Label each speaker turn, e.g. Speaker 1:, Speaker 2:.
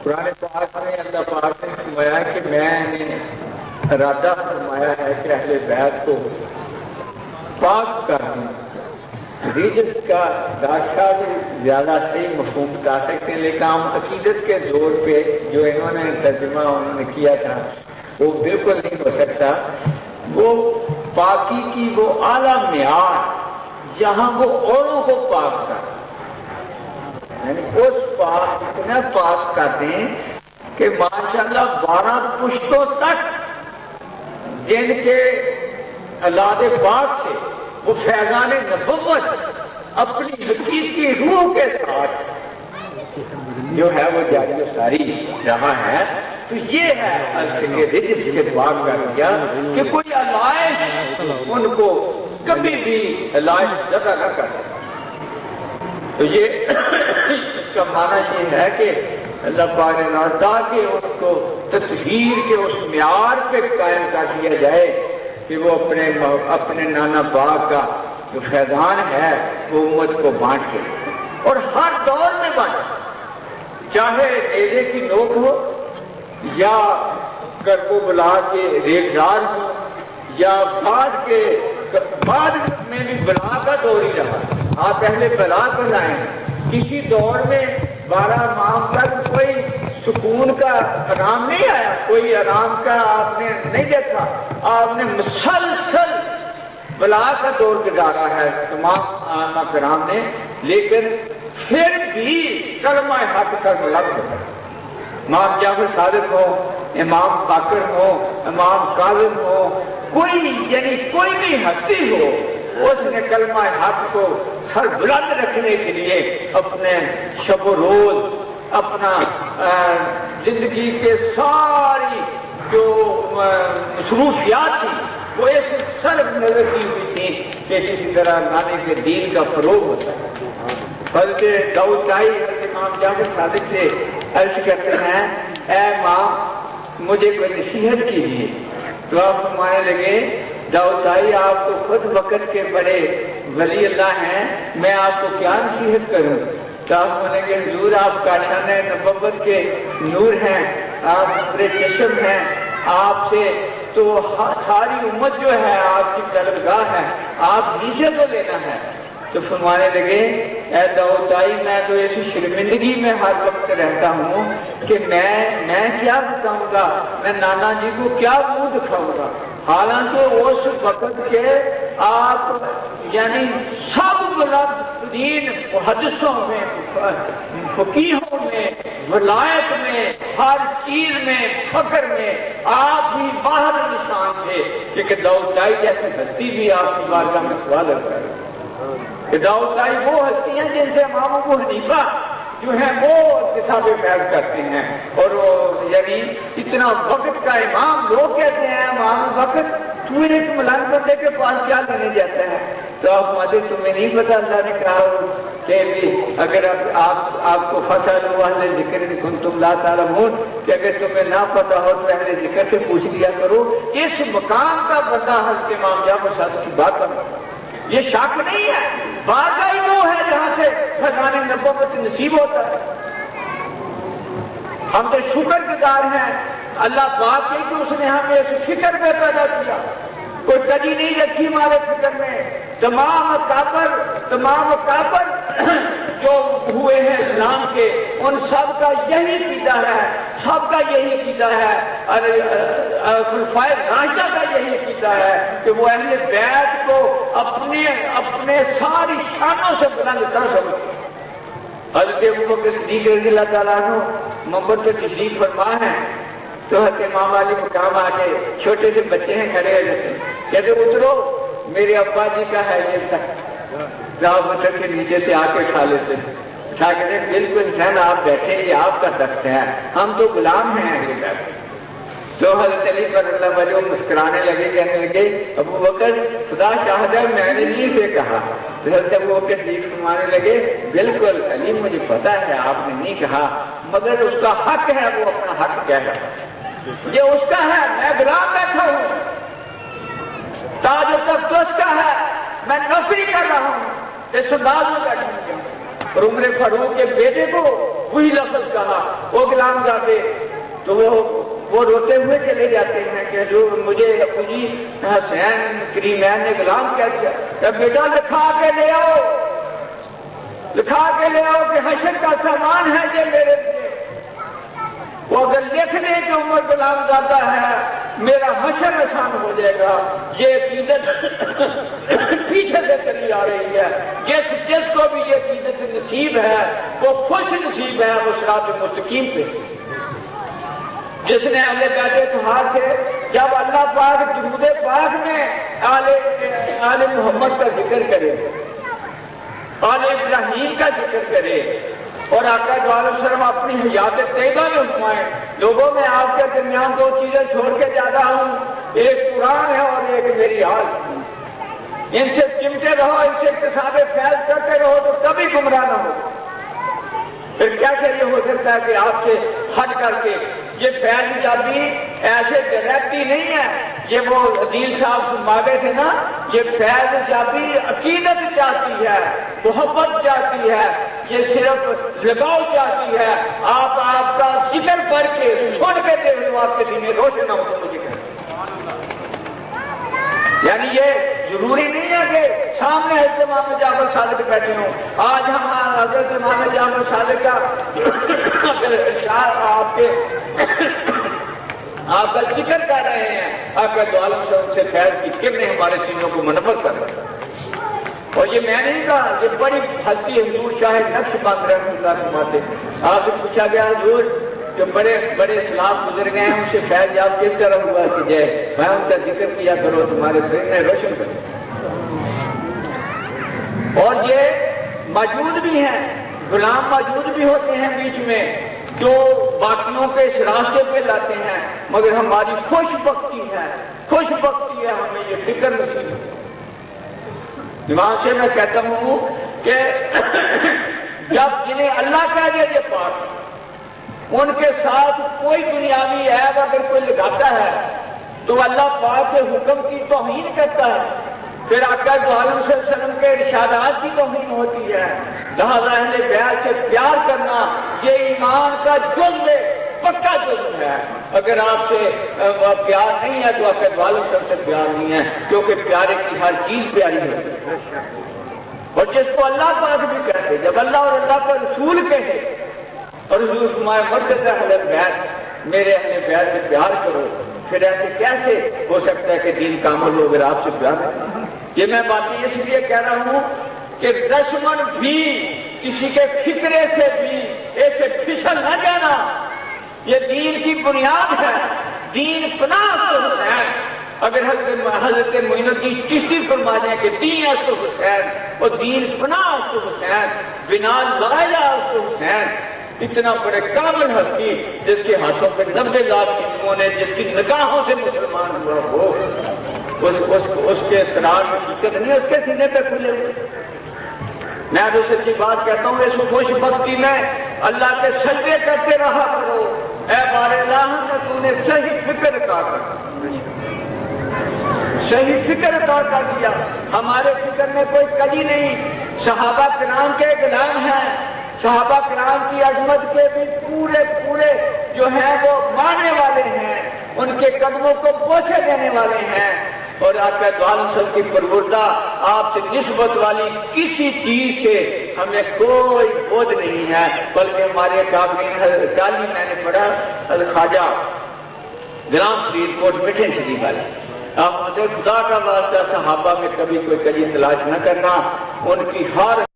Speaker 1: قرآن پاک میں اللہ پاک نے فرمایا کہ میں نے ارادہ فرمایا ہے کہ اہل بیت کو پاک کر دوں. ریجس کا داشا بھی زیادہ صحیح مفہوم بتا سکتے ہیں، لیکن ہم عقیدت کے زور پہ جو انہوں نے ترجمہ انہوں نے کیا تھا وہ بالکل نہیں ہو سکتا. وہ پاکی کی وہ اعلیٰ معیار جہاں وہ اوروں کو پاک کر، یعنی اس پاک اتنا پاک کر دیں کہ ماشاءاللہ 12 پشتوں تک جن کے اولاد پاک سے وہ فیضان نبوت اپنی حقیقی روح کے ساتھ جو ہے وہ جاری و ساری رہا ہے. تو یہ ہے رجس سے پاک کر دیا کہ کوئی علائش ان کو کبھی بھی علائش زدہ نہ کر. تو یہ اس کا معنی یہ ہے کہ اللہ پاک نے نازدہ کہ ان کو تطہیر کے اس معیار پہ قائم کر دیا جائے کہ وہ اپنے نانا باپ کا جو فیضان ہے وہ امت کو بانٹ کے اور ہر دور میں بانٹ، چاہے نیزے کی نوک ہو یا کربو بلا کے ریگزار ہو یا بعد میں بھی بلا کا دور ہی رہا. آپ پہلے بلا پر لائیں، کسی دور میں 12 ماہ تک کوئی سکون کا آرام نہیں آیا، کوئی آرام کا آپ نے نہیں دیکھا. آپ نے مسلسل بلا کا دور گزارا ہے تمام آئمہ کرام نے، لیکن پھر بھی کلمہ حق کا بلند ہوتا ہے. امام جعفر صادق ہو، امام باقر ہو، امام کاظم ہو، کوئی یعنی کوئی بھی ہستی ہو، اس نے کلمہ حق کو سر بلند رکھنے کے لیے اپنے شب و روز اپنا زندگی کے ساری جو مصروفیات تھی وہ اس صرف نظر کی ہوئی تھی کہ کسی طرح نانے کے دین کا فروغ ہوتا ہے. حضرت داؤد طائی امام جعفر صادق سے عرض کرتے ہیں اے امام مجھے کوئی نصیحت کیجیے. تو آپ فرمانے لگے داؤد طائی آپ تو خود وقت کے بڑے ولی اللہ ہیں، میں آپ کو کیا نصیحت کروں. تو آپ بولیں گے حضور آپ کاشان نبوت کے نور ہیں، آپ بڑے چشم ہیں، آپ سے تو ساری امت جو ہے آپ کی طلبگاہ ہے، آپ نیچے تو لینا ہے. تو فرمانے لگے اے داؤد طائی میں تو ایسی شرمندگی میں ہر وقت رہتا ہوں کہ میں کیا بتاؤں گا، میں نانا جی کو کیا منہ دکھاؤں گا. حالانکہ اس وقت کے آپ یعنی سب بلند محدثوں میں، فقیہوں میں، ولایت میں، ہر چیز میں، فخر میں آپ ہی باہر نشان تھے کہ داؤد طائی جیسی ہستی بھی آپ کی بارگاہ میں سوال ہے کہ داؤد طائی وہ ہستی ہیں جن سے امام ابو حنیفہ جو ہے وہ کتابیں بیان کرتے ہیں اور وہ یعنی اتنا وقت کا امام لوگ کہتے ہیں امام وقت تو ایک ملنگ بندے کے پاس کیا لینے جاتا ہے. تو آپ مادر تمہیں نہیں پتا اللہ نے کہا کہ اگر آپ کو فتح اہل ذکر کنتم لا تعلمون کہ اگر تمہیں نہ پتا ہو تو اہل ذکر سے پوچھ لیا کرو. اس مقام کا بندہ حضرت امام جعفر صادق کی بات کرتا ہے، یہ شک نہیں ہے، بارگاہ ہی وہ ہے جہاں سے خزانہ نبوت نصیب ہوتا ہے. ہم تو شکر گزار ہیں اللہ پاک کی کہ اس نے ہمیں اس فکر میں پیدا کیا، کوئی کجی نہیں رکھی ہمارے فکر میں. تمام اکابر جو ہوئے ہیں اسلام کے ان سب کا یہی عقیدہ ہے، سب کا یہی عقیدہ ہے، خلفائے راشدہ کا یہی عقیدہ ہے کہ وہ اہل بیت کو اپنے ساری شانوں سے بلند کر سکتے. حضرت ابوبکر صدیق رضی اللہ تعالیٰ عنہ منبر پہ تشریف فرما ہے تو حضرت امام علی مقام آگے چھوٹے سے بچے ہیں کھڑے ہو جاتے ہیں، کہتے اترو میرے ابا جی کا ہے یہ تک، پتھر کے نیچے سے آ کے کھا لیتے ہیں. کہتے ہیں بالکل حسین آپ بیٹھے یہ آپ کا تخت ہے، ہم تو غلام ہیں اہل بیت. تو حضرت علی رضی اللہ عنہ مسکرانے لگے، کہنے لگے ابو بکر خدا شاہد ہے میں نے نہیں سے کہا. حضرت ابو بکر صدیق فرمانے لگے بالکل علی مجھے پتا ہے آپ نے نہیں کہا، مگر اس کا حق ہے وہ اپنا حق کہہ رہا ہے، یہ اس کا ہے، میں غلام بیٹھا ہوں، تاج و تخت اس کا ہے، میں نوکری کر رہا ہوں، اس انداز میں بیٹھا ہوں. اور عمر فاروق کے بیٹے کو وہی لفظ کہا وہ غلام زادے، تو وہ روتے ہوئے چلے جاتے ہیں کہ جو مجھے ابو جی حسین کریمین نے غلام کہہ دیا، کہ بیٹا لکھا کے لے آؤ، لکھا کے لے آؤ کہ حشر کا سامان ہے یہ میرے لیے، وہ اگر لکھنے کی عمر غلام زادہ ہے میرا حشر آسان ہو جائے گا۔ یہ عقیدت پیچھے سے چلی آ رہی ہے، جس کو بھی یہ عقیدت نصیب ہے وہ خوش نصیب ہے، وہ صراط مستقیم پہ، جس نے اہل بیت اطہار سے جب اللہ پاک درود پاک میں آل محمد کا ذکر کرے، آل ابراہیم کا ذکر کرے، اور آقا صلی اللہ علیہ وسلم اپنی حیات طیبہ میں فرمائے لوگوں میں آپ کے درمیان دو چیزیں چھوڑ کے جاتا ہوں، ایک قرآن ہے اور ایک میری آج، ان سے چمٹے رہو، ان سے اکتساب فیض کرتے رہو تو کبھی گمراہ نہ ہو۔ پھر کیا چاہیے ہو سکتا ہے کہ آپ سے ہٹ کر کے یہ فیض یابی ایسے ڈائریکٹی نہیں ہے، یہ وہ عدیل صاحب فرماتے تھے نا، یہ فیض یابی عقیدت چاہتی ہے، محبت چاہتی ہے، یہ صرف لگاؤ چاہتی ہے، آپ کا ذکر پڑھ کے سن کے دیکھ لو آپ کے سینے روشن ہو تو مجھے یعنی یہ ضروری نہیں ہے کہ سامنے حضرت امام جعفر صادق بیٹھے ہوں۔ آج ہم حضرت امام جعفر صادق کا آپ کا ذکر کر رہے ہیں، آپ کا دو عالم سے ان سے خیر کی کرنے ہمارے سینوں کو منور کر رہے ہیں۔ اور یہ میں نہیں کہا، یہ بڑی ہستی حضور شاہ نقش بند رحمۃ اللہ فرماتے ہیں۔ آپ سے پوچھا گیا حضور جو بڑے بڑے اسلام گزر گئے ہیں ان سے فیض یاب کس طرح ہوا کہ جائے میں ان کا ذکر کیا کرو تمہارے سینے روشن کرو۔ اور یہ موجود بھی ہیں، غلام موجود بھی ہوتے ہیں بیچ میں جو باقیوں کے اس راستے پہ لاتے ہیں، مگر ہماری خوش بختی ہے ہمیں یہ فکر نصیب ہے۔ ایمان سے میں کہتا ہوں کہ جب جنہیں اللہ کہہ دے یہ پاک، ان کے ساتھ کوئی دنیاوی عیب اگر کوئی لگاتا ہے تو اللہ پاک کے حکم کی توہین کرتا ہے، پھر آقا صلی اللہ علیہ وسلم کے ارشادات کی توہین ہوتی ہے۔ لہذا اہل بیت سے پیار کرنا یہ ایمان کا جزو ہے، پکا جزو ہے۔ اگر آپ سے پیار نہیں ہے تو آقا صلی اللہ علیہ وسلم سے پیار نہیں ہے، کیونکہ پیارے کی ہر چیز پیاری ہوتی ہے۔ اور جس کو اللہ پاک بھی کہتے، جب اللہ اور اللہ کا رسول کہے اور حضور فرمائے مرتبہ اہل بیت، میرے اہل بیت سے پیار کرو، پھر ایسے کیسے ہو سکتا ہے کہ دین کامل ہو اگر آپ سے پیار ہے؟ یہ میں باتیں اس لیے کہہ رہا ہوں کہ دشمن بھی کسی کے فکرے سے بھی ایسے پھسل نہ جانا، یہ دین کی بنیاد ہے، دین پناہ حسین۔ اگر حضرت معین الدین چشتی فرما دیں کہ دین اس حسین اور دین پناہ اس حسین، بنا لایا اس حسین، اتنا بڑے کامل ہستی جس کے ہاتھوں پہ 90 لاکھ ہندوؤں نے، جس کی نگاہوں سے مسلمان ہوا ہو، اس کے سراج میں حقیقت نہیں، اس کے سینے پہ کھلے ہوئے۔ میں تو سچی بات کہتا ہوں، اس خوش بختی میں اللہ کے سجدے کرتے رہا کرو، اے بار اللہ کہ تو نے صحیح فکر عطا کر، صحیح فکر عطا کر دیا۔ ہمارے فکر میں کوئی کمی نہیں، صحابہ کرام کے غلام ہیں، صحابہ کرام کی عظمت کے بھی پورے جو ہیں وہ ماننے والے ہیں، ان کے قدموں کو بوسے دینے والے ہیں، اور آقا دو عالم صلی اللہ علیہ وسلم کی پروردہ آپ سے نسبت والی کسی چیز سے ہمیں کوئی بوجھ نہیں ہے، بلکہ ہمارے کالی میں نے پڑھا خواجہ غلام فرید کوٹ میٹھے شریف والے، آپ مجھے خدا کا واسطہ صحابہ میں کبھی کوئی کجی تلاش نہ کرنا، ان کی ہر